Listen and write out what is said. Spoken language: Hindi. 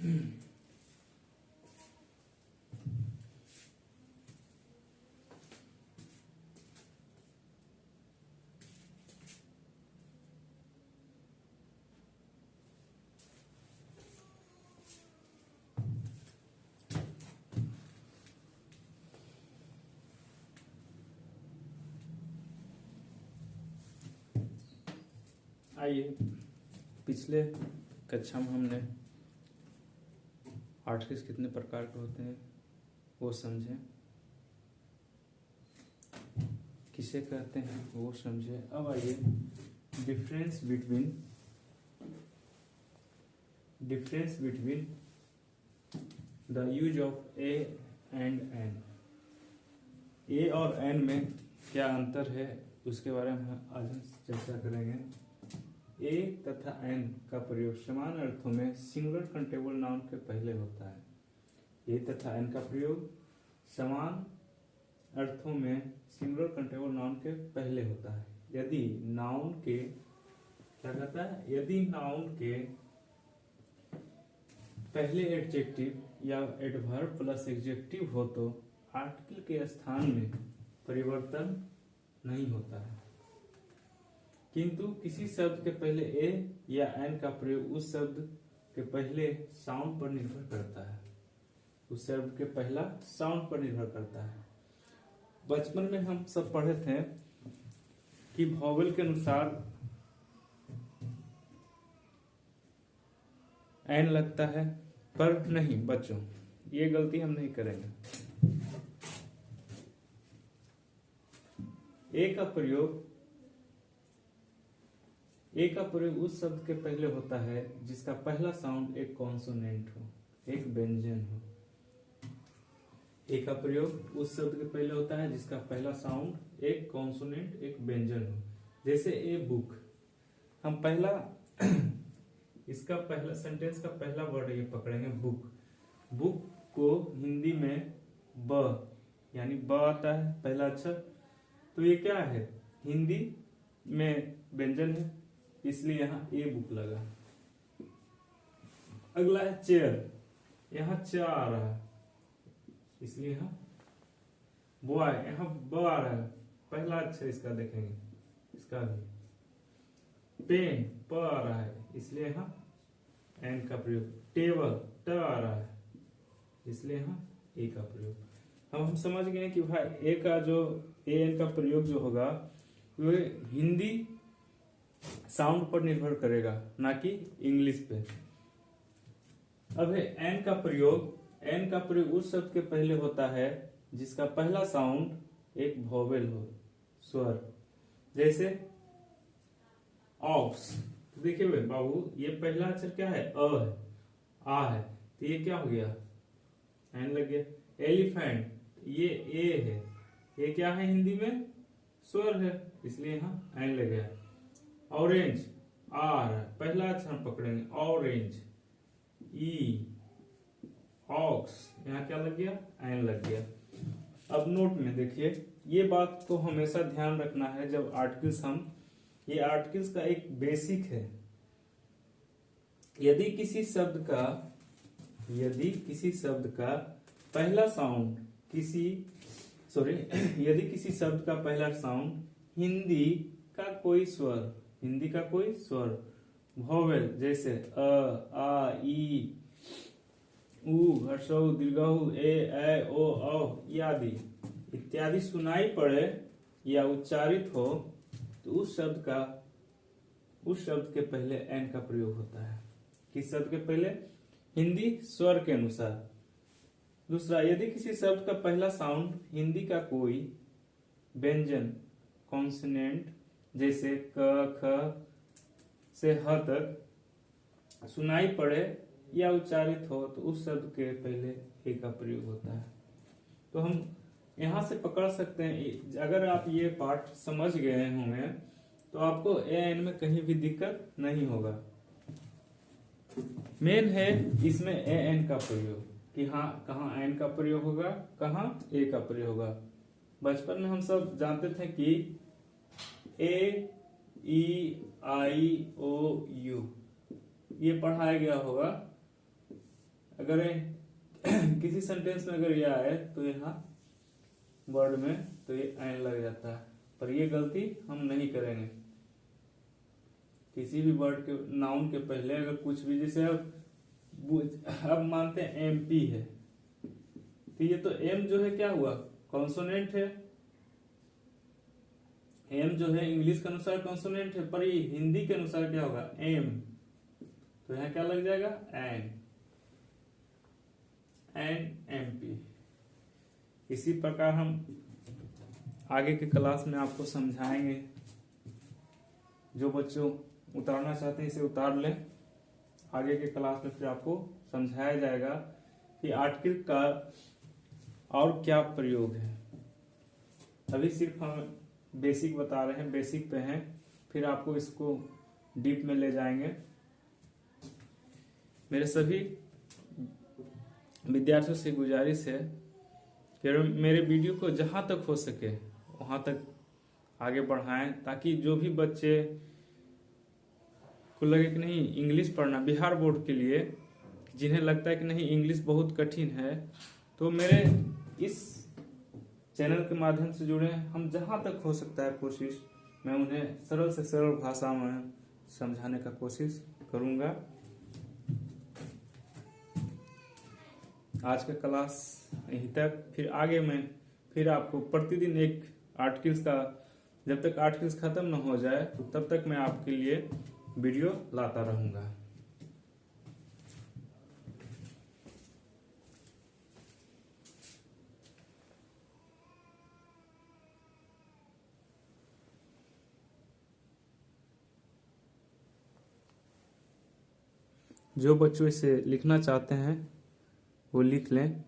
आइए, पिछले कक्षा में हमने आर्टिकल्स कितने प्रकार के होते हैं वो समझे, किसे कहते हैं वो समझे। अब आइए difference between the use of A and an. A और एन में क्या अंतर है उसके बारे में आज हम चर्चा करेंगे। ए तथा एन का प्रयोग समान अर्थों में सिंगुलर कंटेबल नाउन के पहले होता है। ए तथा एन का प्रयोग समान अर्थों में सिंगुलर कंटेबल नाउन के पहले होता है। यदि नाउन के क्या कहता है, यदि नाउन के पहले एडजेक्टिव या एडवर्ब प्लस एडजेक्टिव हो तो आर्टिकल के स्थान में परिवर्तन नहीं होता है, किंतु किसी शब्द के पहले ए या एन का प्रयोग उस शब्द के पहले साउंड पर निर्भर करता है। उस शब्द के पहला साउंड पर निर्भर करता है। बचपन में हम सब पढ़े थे कि वॉवेल के अनुसार एन लगता है, पर नहीं बच्चों, ये गलती हम नहीं करेंगे। ए का प्रयोग उस शब्द के पहले होता है जिसका पहला साउंड एक कॉन्सोनेंट हो, एक व्यंजन हो। ए का प्रयोग उस शब्द के पहले होता है जिसका पहला साउंड एक कॉन्सोनेंट, एक व्यंजन हो। जैसे ए बुक, हम पहला इसका पहला सेंटेंस का पहला वर्ड ये पकड़ेंगे बुक। बुक को हिंदी में ब यानी ब आता है पहला अक्षर, तो ये क्या है, हिंदी में व्यंजन है, इसलिए यहाँ ए बुक लगा। अगला है चेयर, यहाँ च आ रहा है इसलिए यहाँ बॉय, यहाँ ब आ रहा है पहला अक्षर इसका देखेंगे, इसका भी। पेन प आ रहा है इसलिए यहाँ एन का प्रयोग। टेबल ट आ रहा है इसलिए यहाँ ए का प्रयोग। हम समझ गए कि भाई ए का जो ए एन का प्रयोग जो होगा वो हिंदी साउंड पर निर्भर करेगा, ना कि इंग्लिश पे। अब है एन का प्रयोग उस शब्द के पहले होता है जिसका पहला साउंड एक वॉवेल हो, स्वर। जैसे ऑक्स, तो देखिए भाई बाबू, ये पहला अक्षर क्या है, अ है, आ है, तो ये क्या हो गया, एन लग गया। एलिफेंट, ये ए है, ये क्या है हिंदी में, स्वर है, इसलिए यहाँ एन लग गया। ऑरेंज आर, पहला अक्षर हम पकड़ेंगे ऑरेंज। ई ऑक्स, यहाँ क्या लग गया, एन लग गया। अब नोट में देखिए, ये बात को हमेशा ध्यान रखना है जब आर्टिकल्स ये आर्टिकल्स का एक बेसिक है। यदि किसी शब्द का पहला साउंड यदि किसी शब्द का पहला साउंड हिंदी का कोई स्वर, वॉवेल, जैसे अ, आ, ई, उ, ह्रस्व उ, दीर्घ उ, ए, ओ, औ इत्यादि सुनाई पड़े या उच्चारित हो तो उस शब्द के पहले एन का प्रयोग होता है। किस शब्द के पहले, हिंदी स्वर के अनुसार। दूसरा, यदि किसी शब्द का पहला साउंड हिंदी का कोई व्यंजन, कॉन्सोनेंट, जैसे क, ख से ह तक सुनाई पड़े या उच्चारित हो तो उस शब्द के पहले ए का प्रयोग होता है। तो हम यहां से पकड़ सकते हैं, अगर आप ये पाठ समझ गए होंगे तो आपको ए एन में कहीं भी दिक्कत नहीं होगा। मेन है इसमें ए एन का प्रयोग, कि हाँ कहाँ एन का प्रयोग होगा, कहाँ ए का प्रयोग होगा। बचपन में हम सब जानते थे कि ए, ई, आई, ओ, यू ये पढ़ाया गया होगा, अगर किसी सेंटेंस में अगर ये आए तो यहाँ वर्ड में तो ये एन लग जाता है, पर ये गलती हम नहीं करेंगे। किसी भी वर्ड के नाउन के पहले अगर कुछ भी, जैसे अब मानते हैं एमपी है, तो ये तो एम जो है क्या हुआ, कॉन्सोनेंट है। एम जो है इंग्लिश के अनुसार कॉन्सोनेंट है, पर ये हिंदी के अनुसार क्या होगा, एम। तो यहाँ क्या लग जाएगा, एन एमपी। इसी प्रकार हम आगे के क्लास में आपको समझाएंगे। जो बच्चों उतारना चाहते हैं इसे उतार लें। आगे के क्लास में फिर आपको समझाया जाएगा कि आर्टिकल का और क्या प्रयोग है। अभी सिर्फ हम बेसिक बता रहे हैं, बेसिक पे हैं, फिर आपको इसको डीप में ले जाएंगे। मेरे सभी विद्यार्थियों से गुजारिश है कि मेरे वीडियो को जहां तक हो सके वहां तक आगे बढ़ाएं, ताकि जो भी बच्चे को लगे कि नहीं इंग्लिश पढ़ना, बिहार बोर्ड के लिए जिन्हें लगता है कि नहीं इंग्लिश बहुत कठिन है, तो मेरे इस चैनल के माध्यम से जुड़े। हम जहां तक हो सकता है कोशिश, मैं उन्हें सरल से सरल भाषा में समझाने का कोशिश करूंगा। आज का क्लास यहीं तक, फिर आगे मैं फिर आपको प्रतिदिन एक आर्टिकल्स का, जब तक आर्टिकल्स खत्म न हो जाए तब तक मैं आपके लिए वीडियो लाता रहूंगा। जो बच्चों इसे लिखना चाहते हैं वो लिख लें।